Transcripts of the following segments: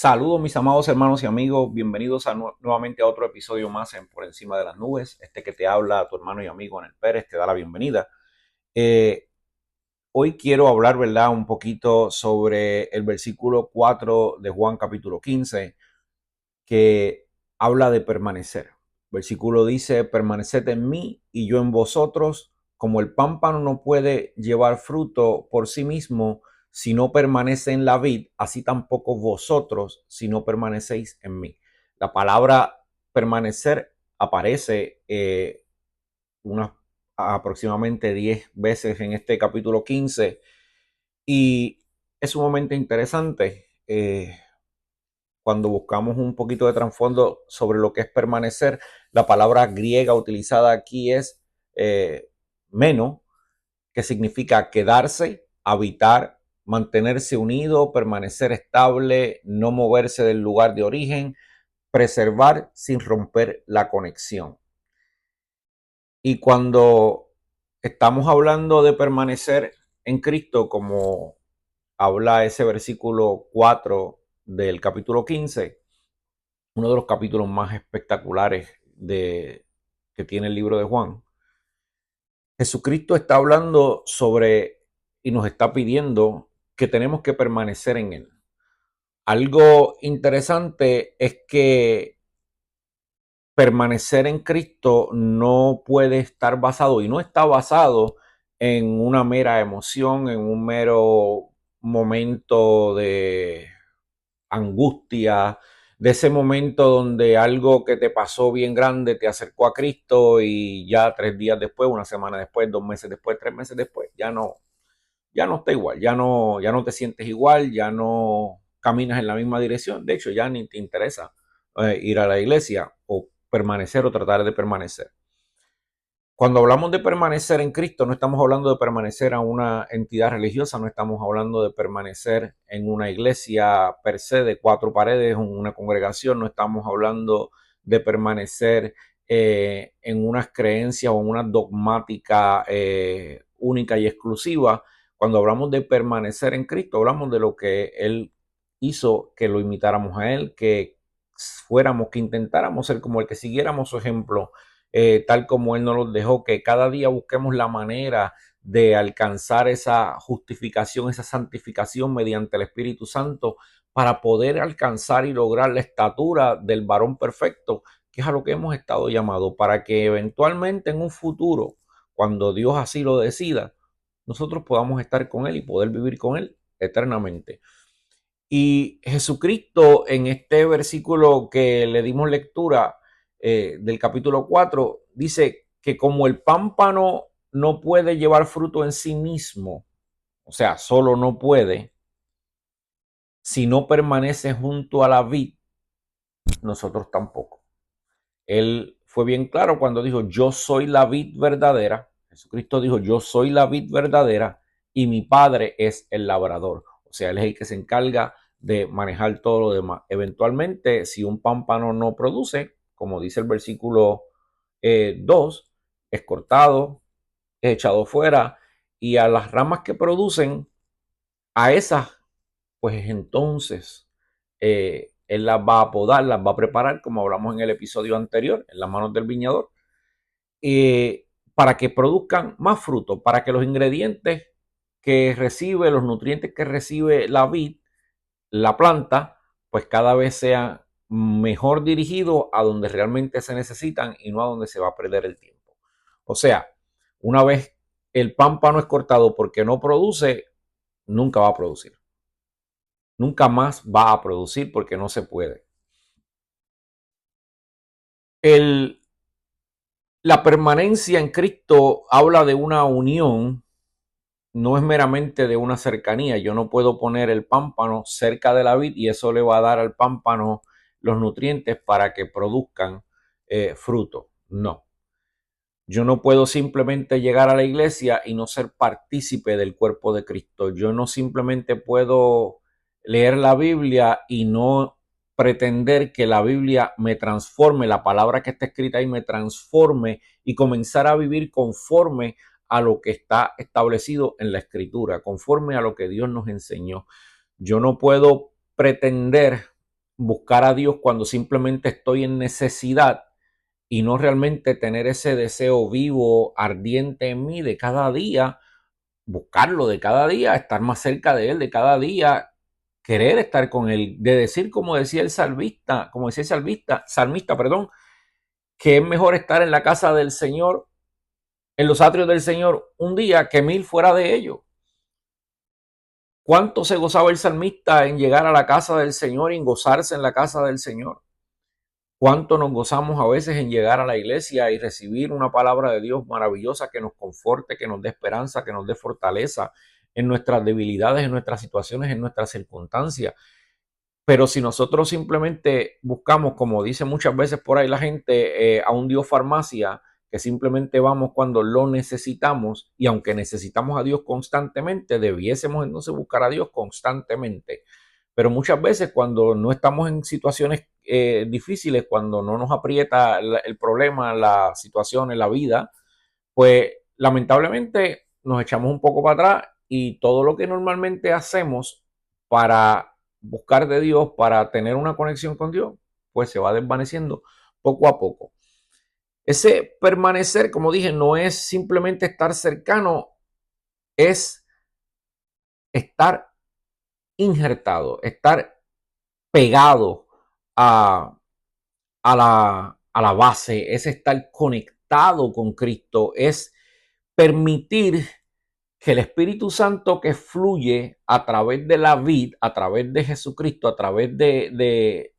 Saludos mis amados hermanos y amigos, bienvenidos nuevamente a otro episodio más en Por Encima de las Nubes. Este que te habla, tu hermano y amigo Anel Pérez, te da la bienvenida. Eh, Hoy quiero hablar, ¿verdad?, un poquito sobre el versículo 4 de Juan capítulo 15, que habla de permanecer. El versículo dice, permaneced en mí y yo en vosotros, como el pámpano no puede llevar fruto por sí mismo si no permanece en la vid, así tampoco vosotros si no permanecéis en mí. La palabra permanecer aparece unas aproximadamente 10 veces en este capítulo 15 y es sumamente interesante. Cuando buscamos un poquito de trasfondo sobre lo que es permanecer, la palabra griega utilizada aquí es meno, que significa quedarse, habitar, mantenerse unido, permanecer estable, no moverse del lugar de origen, preservar sin romper la conexión. Y cuando estamos hablando de permanecer en Cristo, como habla ese versículo 4 del capítulo 15, uno de los capítulos más espectaculares que tiene el libro de Juan. Jesucristo está hablando sobre y nos está pidiendo que tenemos que permanecer en Él. Algo interesante es que permanecer en Cristo no puede estar basado y no está basado en una mera emoción, en un mero momento de angustia, de ese momento donde algo que te pasó bien grande te acercó a Cristo y ya 3 días después, una semana después, 2 meses después, 3 meses después, ya no está igual, ya no te sientes igual, ya no caminas en la misma dirección. De hecho, ya ni te interesa ir a la iglesia o permanecer o tratar de permanecer. Cuando hablamos de permanecer en Cristo, no estamos hablando de permanecer a una entidad religiosa, no estamos hablando de permanecer en una iglesia per se de 4 paredes, una congregación, no estamos hablando de permanecer en unas creencias o en una dogmática única y exclusiva. Cuando hablamos de permanecer en Cristo, hablamos de lo que Él hizo, que lo imitáramos a Él, que fuéramos, que intentáramos ser como Él, que siguiéramos su ejemplo, tal como Él nos los dejó, que cada día busquemos la manera de alcanzar esa justificación, esa santificación mediante el Espíritu Santo para poder alcanzar y lograr la estatura del varón perfecto, que es a lo que hemos estado llamados, para que eventualmente en un futuro, cuando Dios así lo decida, nosotros podamos estar con Él y poder vivir con Él eternamente. Y Jesucristo en este versículo que le dimos lectura del capítulo 4 dice que como el pámpano no puede llevar fruto en sí mismo, o sea, solo no puede, si no permanece junto a la vid, nosotros tampoco. Él fue bien claro cuando dijo, yo soy la vid verdadera. Jesucristo dijo, yo soy la vid verdadera y mi padre es el labrador. O sea, él es el que se encarga de manejar todo lo demás. Eventualmente, si un pámpano no produce, como dice el versículo 2, es cortado, es echado fuera y a las ramas que producen, a esas, pues entonces él las va a podar, las va a preparar, como hablamos en el episodio anterior, en las manos del viñador, para que produzcan más fruto, para que los ingredientes que recibe, los nutrientes que recibe la vid, la planta, pues cada vez sean mejor dirigidos a donde realmente se necesitan y no a donde se va a perder el tiempo. O sea, una vez el pámpano es cortado porque no produce, nunca va a producir. Nunca más va a producir porque no se puede. El, la permanencia en Cristo habla de una unión, no es meramente de una cercanía. Yo no puedo poner el pámpano cerca de la vid y eso le va a dar al pámpano los nutrientes para que produzcan fruto. No. Yo no puedo simplemente llegar a la iglesia y no ser partícipe del cuerpo de Cristo. Yo no simplemente puedo leer la Biblia y no pretender que la Biblia me transforme, la palabra que está escrita ahí me transforme y comenzar a vivir conforme a lo que está establecido en la escritura, conforme a lo que Dios nos enseñó. Yo no puedo pretender buscar a Dios cuando simplemente estoy en necesidad y no realmente tener ese deseo vivo, ardiente en mí de cada día, buscarlo de cada día, estar más cerca de Él de cada día, querer estar con Él, de decir como decía el salmista, salmista, perdón, que es mejor estar en la casa del Señor, en los atrios del Señor, un día que 1000 fuera de ellos. ¿Cuánto se gozaba el salmista en llegar a la casa del Señor y en gozarse en la casa del Señor? ¿Cuánto nos gozamos a veces en llegar a la iglesia y recibir una palabra de Dios maravillosa que nos conforte, que nos dé esperanza, que nos dé fortaleza en nuestras debilidades, en nuestras situaciones, en nuestras circunstancias? Pero si nosotros simplemente buscamos, como dice muchas veces por ahí la gente, a un Dios farmacia, que simplemente vamos cuando lo necesitamos, y aunque necesitamos a Dios constantemente, debiésemos entonces buscar a Dios constantemente. Pero muchas veces cuando no estamos en situaciones difíciles, cuando no nos aprieta el problema, la situación en la vida, pues lamentablemente nos echamos un poco para atrás y todo lo que normalmente hacemos para buscar de Dios, para tener una conexión con Dios, pues se va desvaneciendo poco a poco. Ese permanecer, como dije, no es simplemente estar cercano, es estar injertado, estar pegado a, a la base, es estar conectado con Cristo, es permitir que el Espíritu Santo que fluye a través de la vid, a través de Jesucristo, a través del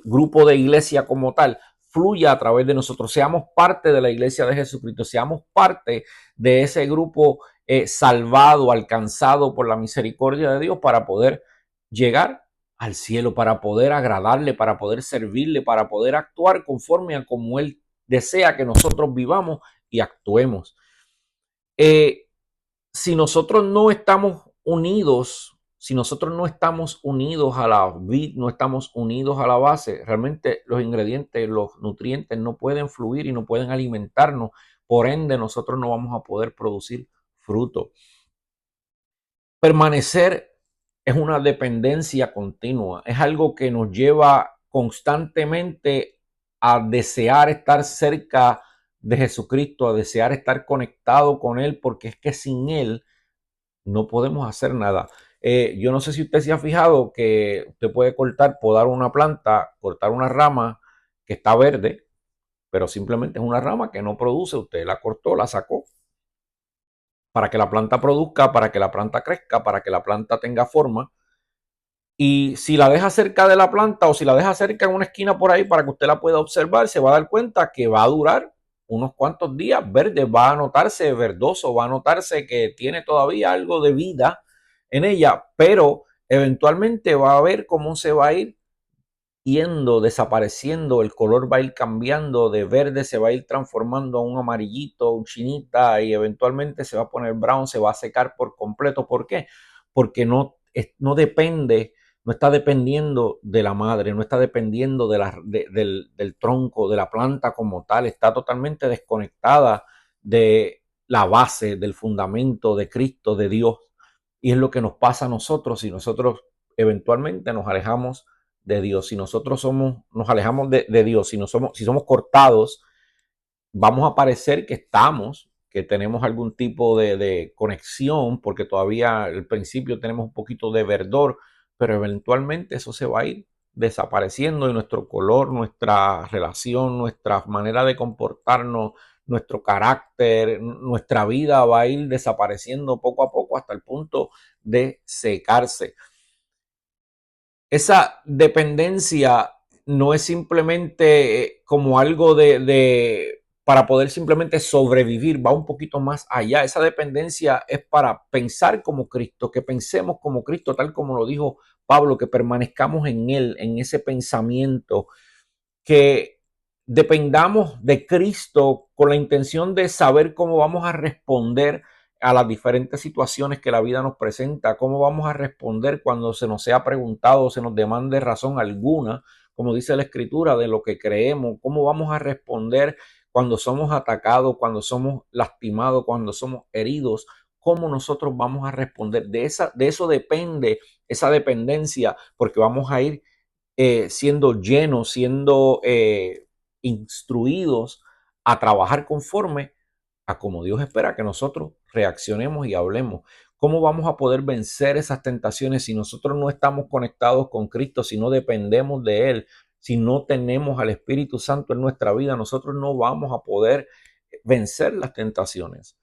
grupo de iglesia como tal, fluya a través de nosotros, seamos parte de la iglesia de Jesucristo, seamos parte de ese grupo salvado, alcanzado por la misericordia de Dios para poder llegar al cielo, para poder agradarle, para poder servirle, para poder actuar conforme a como Él desea que nosotros vivamos y actuemos. Si nosotros no estamos unidos, si nosotros no estamos unidos a la vid, no estamos unidos a la base, realmente los ingredientes, los nutrientes no pueden fluir y no pueden alimentarnos. Por ende, nosotros no vamos a poder producir fruto. Permanecer es una dependencia continua, es algo que nos lleva constantemente a desear estar cerca de Jesucristo, a desear estar conectado con Él, porque es que sin Él no podemos hacer nada. Yo no sé si usted se ha fijado que usted puede podar una planta, cortar una rama que está verde, pero simplemente es una rama que no produce. Usted la cortó, la sacó para que la planta produzca, para que la planta crezca, para que la planta tenga forma. Y si la deja cerca de la planta o si la deja cerca en una esquina por ahí para que usted la pueda observar, se va a dar cuenta que va a durar unos cuantos días verde, va a notarse verdoso, va a notarse que tiene todavía algo de vida en ella, pero eventualmente va a ver cómo se va a ir yendo, desapareciendo, el color va a ir cambiando, de verde se va a ir transformando a un amarillito, un chinita y eventualmente se va a poner brown, se va a secar por completo. ¿Por qué? Porque no depende, no está dependiendo de la madre, no está dependiendo del tronco, de la planta como tal, está totalmente desconectada de la base, del fundamento de Cristo, de Dios. Y es lo que nos pasa a nosotros si nosotros eventualmente nos alejamos de Dios. Si nosotros nos alejamos de Dios, si somos cortados, vamos a parecer que tenemos algún tipo de conexión, porque todavía al principio tenemos un poquito de verdor, pero eventualmente eso se va a ir desapareciendo y nuestro color, nuestra relación, nuestra manera de comportarnos, nuestro carácter, nuestra vida va a ir desapareciendo poco a poco hasta el punto de secarse. Esa dependencia no es simplemente como algo para poder simplemente sobrevivir, va un poquito más allá. Esa dependencia es para pensar como Cristo, que pensemos como Cristo, tal como lo dijo Pablo, que permanezcamos en Él, en ese pensamiento, que dependamos de Cristo con la intención de saber cómo vamos a responder a las diferentes situaciones que la vida nos presenta, cómo vamos a responder cuando se nos sea preguntado, se nos demande razón alguna, como dice la Escritura, de lo que creemos, cómo vamos a responder cuando somos atacados, cuando somos lastimados, cuando somos heridos, cómo nosotros vamos a responder. De eso depende esa dependencia, porque vamos a ir siendo llenos, siendo instruidos a trabajar conforme a como Dios espera que nosotros reaccionemos y hablemos. ¿Cómo vamos a poder vencer esas tentaciones si nosotros no estamos conectados con Cristo, si no dependemos de Él, si no tenemos al Espíritu Santo en nuestra vida? Nosotros no vamos a poder vencer las tentaciones.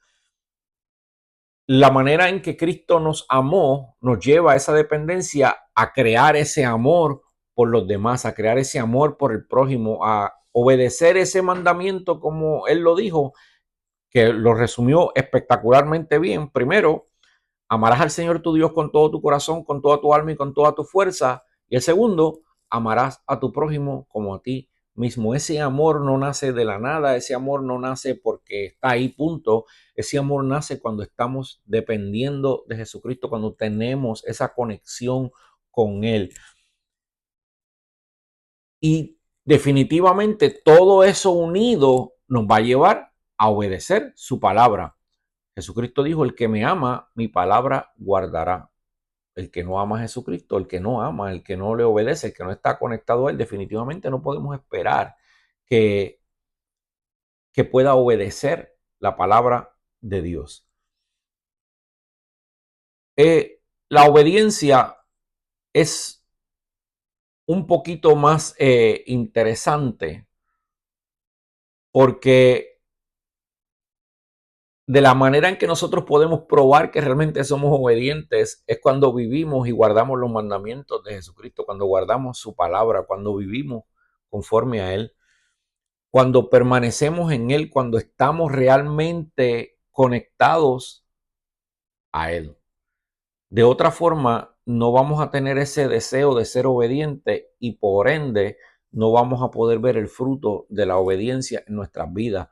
La manera en que Cristo nos amó nos lleva a esa dependencia, a crear ese amor por los demás, a crear ese amor por el prójimo, a obedecer ese mandamiento como Él lo dijo, que lo resumió espectacularmente bien. Primero, amarás al Señor tu Dios con todo tu corazón, con toda tu alma y con toda tu fuerza. Y el segundo, amarás a tu prójimo como a ti mismo. Ese amor no nace de la nada, ese amor no nace porque está ahí, punto. Ese amor nace cuando estamos dependiendo de Jesucristo, cuando tenemos esa conexión con Él. Y definitivamente todo eso unido nos va a llevar a obedecer su palabra. Jesucristo dijo, el que me ama, mi palabra guardará. El que no ama a Jesucristo, el que no ama, el que no le obedece, el que no está conectado a Él, definitivamente no podemos esperar que, que pueda obedecer la palabra de Dios. La obediencia es un poquito más interesante porque de la manera en que nosotros podemos probar que realmente somos obedientes es cuando vivimos y guardamos los mandamientos de Jesucristo, cuando guardamos su palabra, cuando vivimos conforme a Él, cuando permanecemos en Él, cuando estamos realmente conectados a Él. De otra forma, no vamos a tener ese deseo de ser obediente y por ende no vamos a poder ver el fruto de la obediencia en nuestras vidas.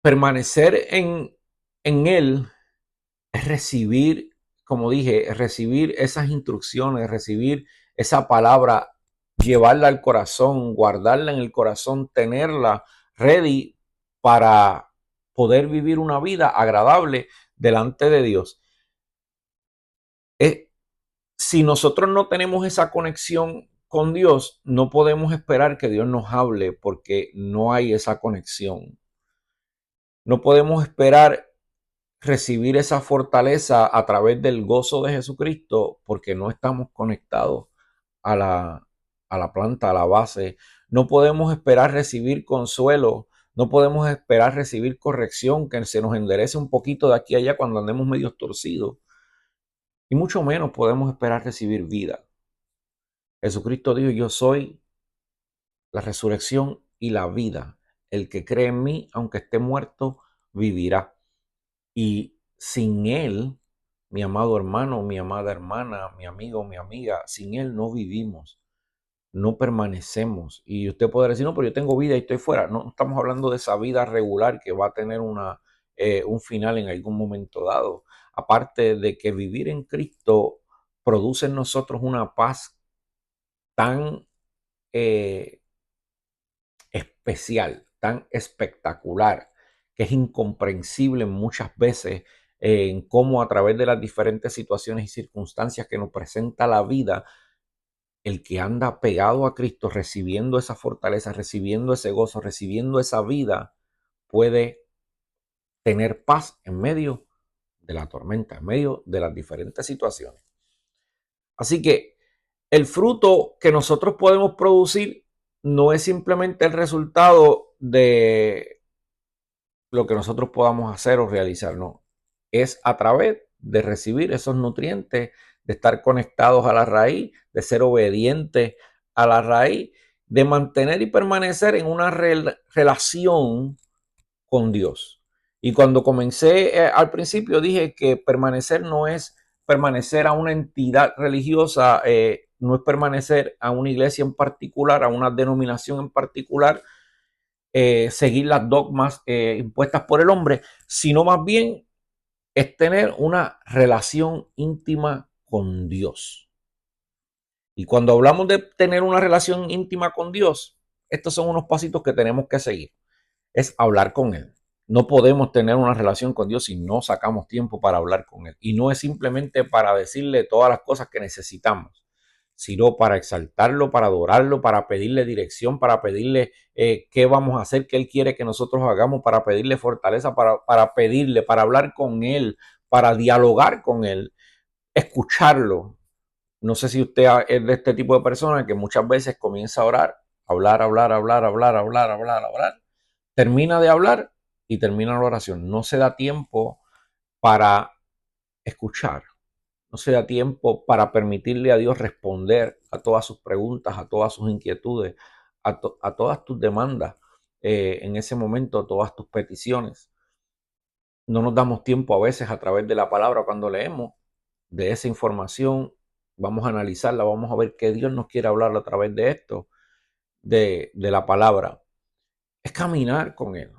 Permanecer en Él es recibir, como dije, es recibir esas instrucciones, recibir esa palabra, llevarla al corazón, guardarla en el corazón, tenerla ready para poder vivir una vida agradable delante de Dios. Si nosotros no tenemos esa conexión con Dios, no podemos esperar que Dios nos hable porque no hay esa conexión. No podemos esperar recibir esa fortaleza a través del gozo de Jesucristo porque no estamos conectados a la planta, a la base. No podemos esperar recibir consuelo, no podemos esperar recibir corrección, que se nos enderece un poquito de aquí a allá cuando andemos medio torcidos. Y mucho menos podemos esperar recibir vida. Jesucristo dijo, yo soy la resurrección y la vida. El que cree en mí, aunque esté muerto, vivirá. Y sin Él, mi amado hermano, mi amada hermana, mi amigo, mi amiga, sin Él no vivimos, no permanecemos. Y usted podrá decir, no, pero yo tengo vida y estoy fuera. No estamos hablando de esa vida regular que va a tener un final en algún momento dado. Aparte de que vivir en Cristo produce en nosotros una paz tan especial, tan espectacular, que es incomprensible muchas veces en cómo a través de las diferentes situaciones y circunstancias que nos presenta la vida, el que anda pegado a Cristo, recibiendo esa fortaleza, recibiendo ese gozo, recibiendo esa vida, puede tener paz en medio de la tormenta, en medio de las diferentes situaciones. Así que el fruto que nosotros podemos producir no es simplemente el resultado de lo que nosotros podamos hacer o realizar, no. Es a través de recibir esos nutrientes, de estar conectados a la raíz, de ser obedientes a la raíz, de mantener y permanecer en una relación con Dios. Y cuando comencé al principio dije que permanecer no es permanecer a una entidad religiosa, no es permanecer a una iglesia en particular, a una denominación en particular, seguir las dogmas impuestas por el hombre, sino más bien es tener una relación íntima con Dios. Y cuando hablamos de tener una relación íntima con Dios, estos son unos pasitos que tenemos que seguir. Es hablar con Él. No podemos tener una relación con Dios si no sacamos tiempo para hablar con Él. Y no es simplemente para decirle todas las cosas que necesitamos. sino para exaltarlo, para adorarlo, para pedirle dirección, para pedirle qué vamos a hacer, qué Él quiere que nosotros hagamos, para pedirle fortaleza, para pedirle, para hablar con Él, para dialogar con Él, escucharlo. No sé si usted es de este tipo de persona que muchas veces comienza a orar, hablar, termina de hablar y termina la oración. No se da tiempo para escuchar. No se da tiempo para permitirle a Dios responder a todas sus preguntas, a todas sus inquietudes, a todas tus demandas, en ese momento, todas tus peticiones. No nos damos tiempo a veces a través de la palabra cuando leemos de esa información. Vamos a analizarla, vamos a ver qué Dios nos quiere hablar a través de esto, de la palabra. Es caminar con Él,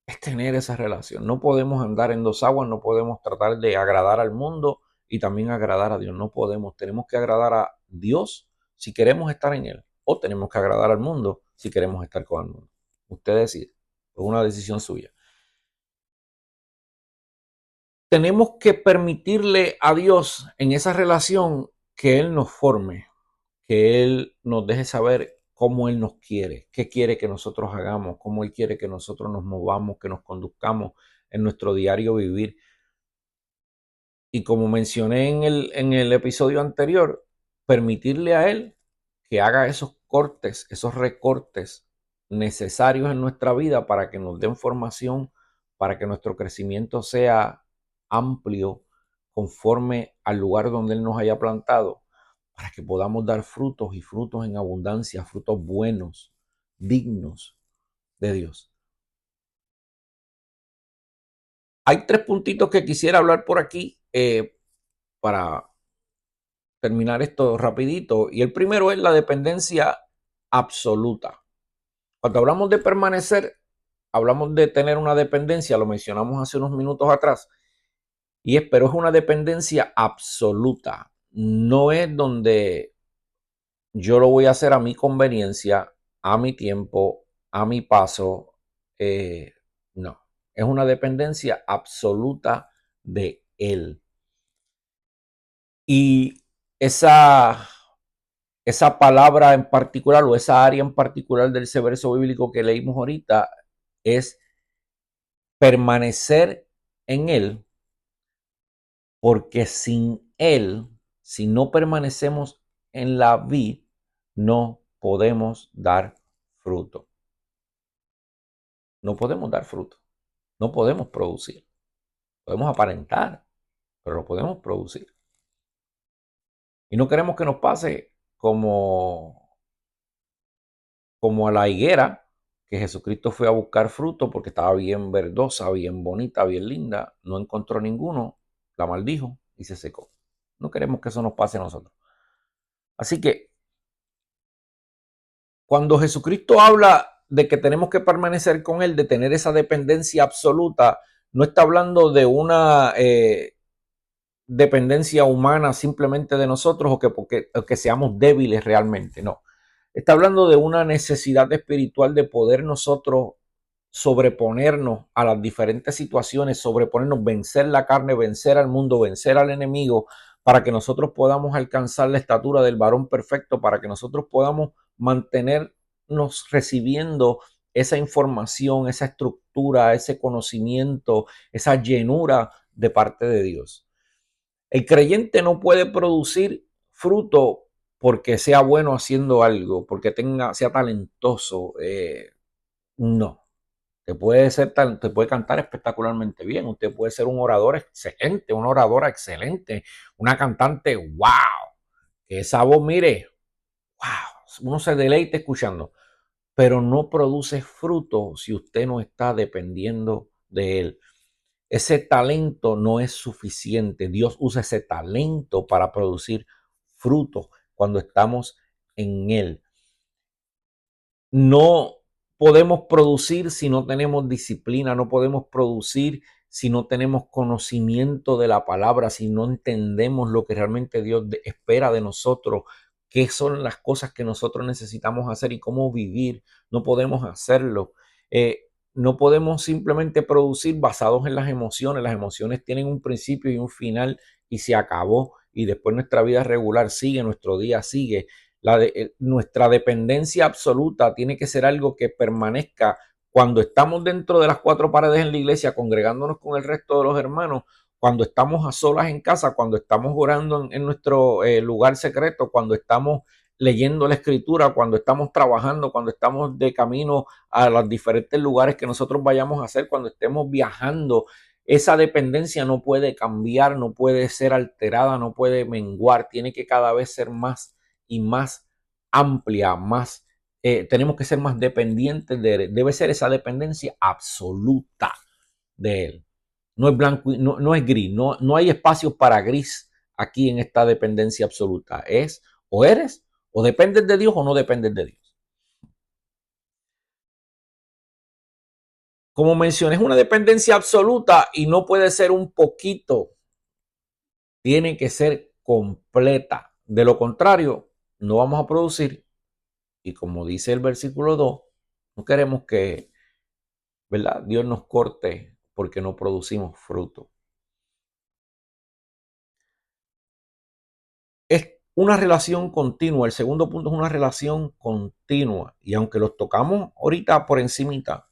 es tener esa relación. No podemos andar en dos aguas, no podemos tratar de agradar al mundo y también agradar a Dios. No podemos. Tenemos que agradar a Dios si queremos estar en Él, o tenemos que agradar al mundo si queremos estar con el mundo. Usted decide, es una decisión suya. Tenemos que permitirle a Dios en esa relación que Él nos forme, que Él nos deje saber cómo Él nos quiere, qué quiere que nosotros hagamos, cómo Él quiere que nosotros nos movamos, que nos conduzcamos en nuestro diario vivir. Y como mencioné en el episodio anterior, permitirle a Él que haga esos cortes, esos recortes necesarios en nuestra vida para que nos den formación, para que nuestro crecimiento sea amplio conforme al lugar donde Él nos haya plantado, para que podamos dar frutos y frutos en abundancia, frutos buenos, dignos de Dios. Hay tres puntitos que quisiera hablar por aquí para terminar esto rapidito. Y el primero es la dependencia absoluta. Cuando hablamos de permanecer, hablamos de tener una dependencia, lo mencionamos hace unos minutos atrás, pero es una dependencia absoluta. No es donde yo lo voy a hacer a mi conveniencia, a mi tiempo, a mi paso. No, es una dependencia absoluta de Él. Y esa palabra en particular o esa área en particular del ese verso bíblico que leímos ahorita es permanecer en Él, porque sin Él, si no permanecemos en la vid, no podemos dar fruto. No podemos dar fruto. No podemos producir. Podemos aparentar, pero no podemos producir. Y no queremos que nos pase como a la higuera, que Jesucristo fue a buscar fruto porque estaba bien verdosa, bien bonita, bien linda. No encontró ninguno, la maldijo y se secó. No queremos que eso nos pase a nosotros. Así que cuando Jesucristo habla de que tenemos que permanecer con Él, de tener esa dependencia absoluta, no está hablando de una dependencia humana simplemente de nosotros o que seamos débiles realmente, no. Está hablando de una necesidad espiritual de poder nosotros sobreponernos a las diferentes situaciones, sobreponernos, vencer la carne, vencer al mundo, vencer al enemigo, para que nosotros podamos alcanzar la estatura del varón perfecto, para que nosotros podamos mantenernos recibiendo esa información, esa estructura, ese conocimiento, esa llenura de parte de Dios. El creyente no puede producir fruto porque sea bueno haciendo algo, porque sea talentoso. No. Te puede cantar espectacularmente bien. Usted puede ser un orador excelente, una oradora excelente, una cantante, wow. Que esa voz, mire, wow. Uno se deleite escuchando, pero no produce fruto si usted no está dependiendo de él. Ese talento no es suficiente. Dios usa ese talento para producir frutos cuando estamos en él. No podemos producir si no tenemos disciplina, no podemos producir si no tenemos conocimiento de la palabra, si no entendemos lo que realmente Dios espera de nosotros, qué son las cosas que nosotros necesitamos hacer y cómo vivir. No podemos hacerlo. No podemos simplemente producir basados en las emociones. Las emociones tienen un principio y un final y se acabó. y después nuestra vida regular sigue, nuestro día sigue. Nuestra dependencia absoluta tiene que ser algo que permanezca cuando estamos dentro de las cuatro paredes en la iglesia, congregándonos con el resto de los hermanos, cuando estamos a solas en casa, cuando estamos orando en nuestro lugar secreto, cuando estamos leyendo la escritura, cuando estamos trabajando, cuando estamos de camino a los diferentes lugares que nosotros vayamos a hacer, cuando estemos viajando. Esa dependencia no puede cambiar, no puede ser alterada, no puede menguar, tiene que cada vez ser más y más amplia, más, tenemos que ser más dependientes de él. Debe ser esa dependencia absoluta de él. No es blanco, no es gris, no hay espacios para gris aquí en esta dependencia absoluta. Es o eres, o dependes de Dios o no dependes de Dios. Como mencioné, es una dependencia absoluta y no puede ser un poquito. Tiene que ser completa. De lo contrario, no vamos a producir. Y como dice el versículo 2, no queremos que, ¿verdad?, Dios nos corte porque no producimos fruto. Es una relación continua. El segundo punto es una relación continua. Y aunque los tocamos ahorita por encimita,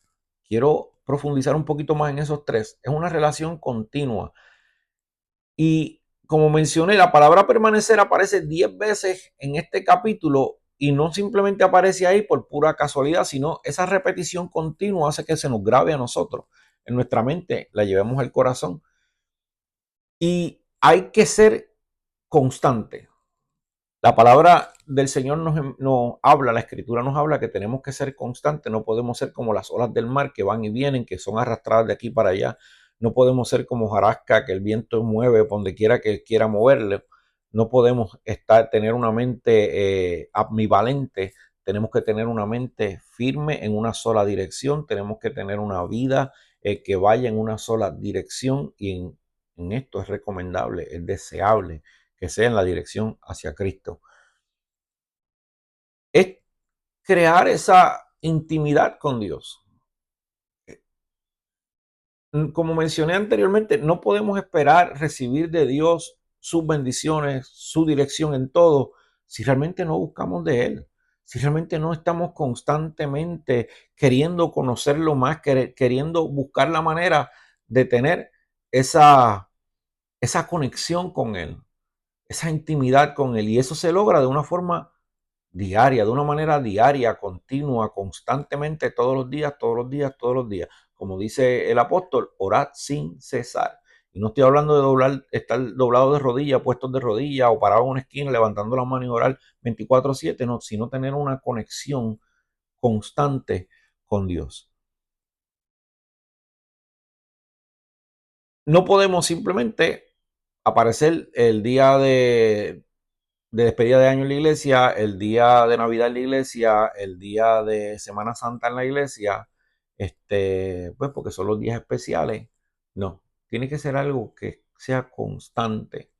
quiero profundizar un poquito más en esos tres. Es una relación continua. Y como mencioné, la palabra permanecer aparece 10 veces en este capítulo y no simplemente aparece ahí por pura casualidad, sino esa repetición continua hace que se nos grabe a nosotros en nuestra mente, la llevemos al corazón. Y hay que ser constante. La palabra del Señor nos habla, la escritura nos habla que tenemos que ser constantes, no podemos ser como las olas del mar que van y vienen, que son arrastradas de aquí para allá. No podemos ser como jarasca que el viento mueve por donde quiera que quiera moverle. No podemos tener una mente ambivalente. Tenemos que tener una mente firme en una sola dirección. Tenemos que tener una vida que vaya en una sola dirección y en esto es recomendable, es deseable que sea en la dirección hacia Cristo. Es crear esa intimidad con Dios. Como mencioné anteriormente, no podemos esperar recibir de Dios sus bendiciones, su dirección en todo, si realmente no buscamos de Él, si realmente no estamos constantemente queriendo conocerlo más, queriendo buscar la manera de tener esa conexión con Él, esa intimidad con Él. Y eso se logra de una forma diaria, de una manera diaria, continua, constantemente, todos los días, todos los días, todos los días. Como dice el apóstol, orad sin cesar. Y no estoy hablando de estar doblado de rodillas, puestos de rodillas o parado en una esquina levantando las manos y orar 24/7, no, sino tener una conexión constante con Dios. No podemos simplemente aparecer el día de despedida de año en la iglesia, el día de Navidad en la iglesia, el día de Semana Santa en la iglesia, pues porque son los días especiales. No, tiene que ser algo que sea constante.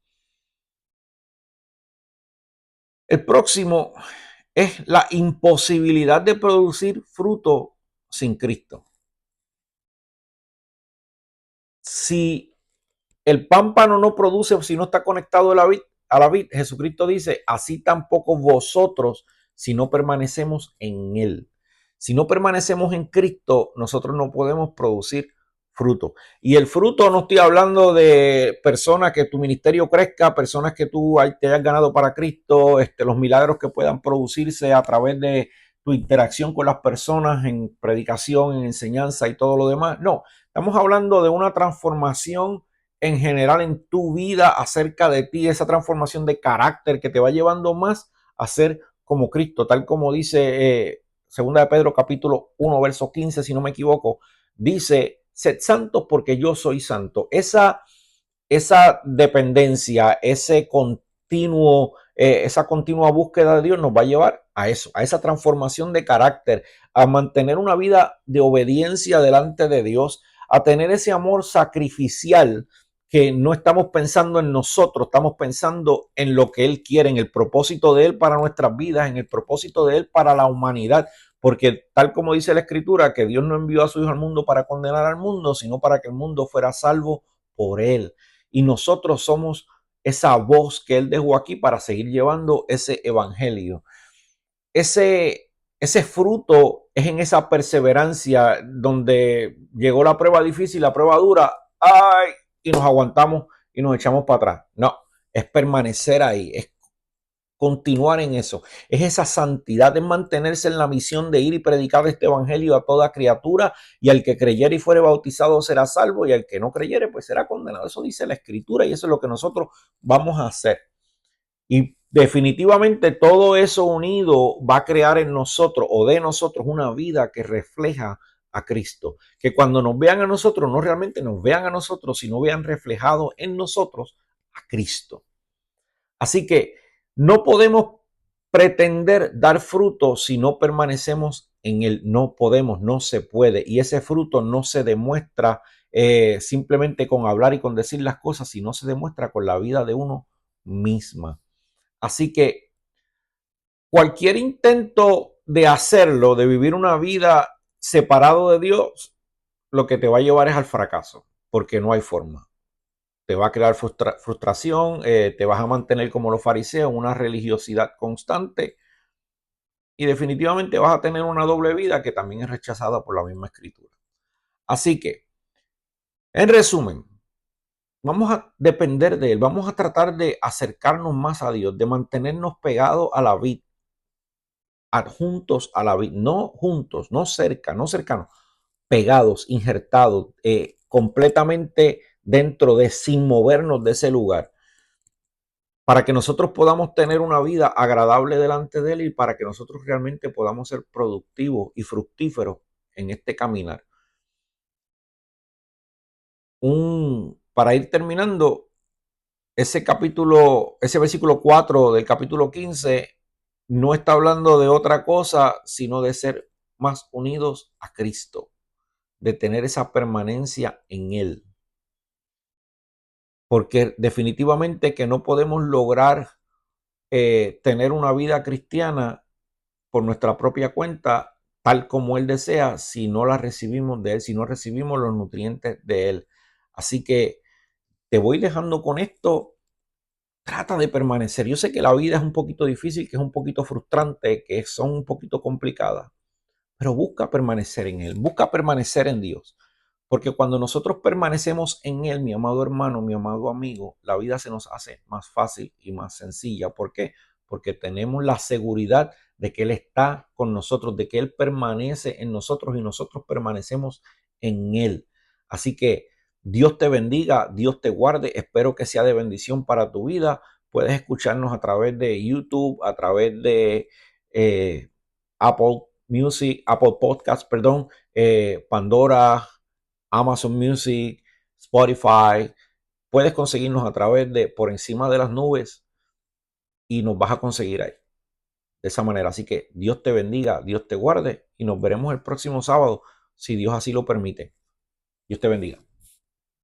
El próximo es la imposibilidad de producir fruto sin Cristo. Si el pámpano no produce si no está conectado a la vid, Jesucristo dice, así tampoco vosotros si no permanecemos en Él. Si no permanecemos en Cristo, nosotros no podemos producir fruto. Y el fruto no estoy hablando de personas que tu ministerio crezca, personas que tú te hayas ganado para Cristo, los milagros que puedan producirse a través de tu interacción con las personas en predicación, en enseñanza y todo lo demás. No, estamos hablando de una transformación en general en tu vida acerca de ti, esa transformación de carácter que te va llevando más a ser como Cristo, tal como dice Segunda de Pedro capítulo 1, verso 15, si no me equivoco, dice, sed santos porque yo soy santo. Esa dependencia, esa continua búsqueda de Dios nos va a llevar a eso, a esa transformación de carácter, a mantener una vida de obediencia delante de Dios, a tener ese amor sacrificial que no estamos pensando en nosotros, estamos pensando en lo que Él quiere, en el propósito de Él para nuestras vidas, en el propósito de Él para la humanidad, porque tal como dice la Escritura, que Dios no envió a su Hijo al mundo para condenar al mundo, sino para que el mundo fuera salvo por Él. Y nosotros somos esa voz que Él dejó aquí para seguir llevando ese evangelio. Ese fruto es en esa perseverancia donde llegó la prueba difícil, la prueba dura, ¡ay! Y nos aguantamos y nos echamos para atrás. No, es permanecer ahí, es continuar en eso. Es esa santidad, es mantenerse en la misión de ir y predicar este evangelio a toda criatura, y al que creyere y fuere bautizado será salvo, y al que no creyere pues será condenado. Eso dice la Escritura y eso es lo que nosotros vamos a hacer. Y definitivamente todo eso unido va a crear en nosotros o de nosotros una vida que refleja a Cristo. Que cuando nos vean a nosotros, no realmente nos vean a nosotros, sino vean reflejado en nosotros a Cristo. Así que no podemos pretender dar fruto si no permanecemos en él. No podemos, no se puede. Y ese fruto no se demuestra simplemente con hablar y con decir las cosas, sino se demuestra con la vida de uno misma. Así que cualquier intento de hacerlo, de vivir una vida separado de Dios, lo que te va a llevar es al fracaso, porque no hay forma. Te va a crear frustración, te vas a mantener como los fariseos, una religiosidad constante, y definitivamente vas a tener una doble vida que también es rechazada por la misma Escritura. Así que, en resumen, vamos a depender de Él, vamos a tratar de acercarnos más a Dios, de mantenernos pegados a la vid, adjuntos a la vid, no juntos, no cerca, no cercanos, pegados, injertados, completamente dentro de, sin movernos de ese lugar, para que nosotros podamos tener una vida agradable delante de Él y para que nosotros realmente podamos ser productivos y fructíferos en este caminar. Para ir terminando, ese versículo 4 del capítulo 15 no está hablando de otra cosa, sino de ser más unidos a Cristo, de tener esa permanencia en Él. Porque definitivamente que no podemos lograr tener una vida cristiana por nuestra propia cuenta, tal como Él desea, si no la recibimos de Él, si no recibimos los nutrientes de Él. Así que te voy dejando con esto. Trata de permanecer. Yo sé que la vida es un poquito difícil, que es un poquito frustrante, que son un poquito complicadas, pero busca permanecer en Él, busca permanecer en Dios. Porque cuando nosotros permanecemos en Él, mi amado hermano, mi amado amigo, la vida se nos hace más fácil y más sencilla. ¿Por qué? Porque tenemos la seguridad de que Él está con nosotros, de que Él permanece en nosotros y nosotros permanecemos en Él. Así que Dios te bendiga, Dios te guarde. Espero que sea de bendición para tu vida. Puedes escucharnos a través de YouTube, a través de Apple Music, Apple Podcast, perdón, Pandora, Amazon Music, Spotify. Puedes conseguirnos a través de Por Encima de las Nubes y nos vas a conseguir ahí de esa manera. Así que Dios te bendiga, Dios te guarde y nos veremos el próximo sábado, si Dios así lo permite. Dios te bendiga.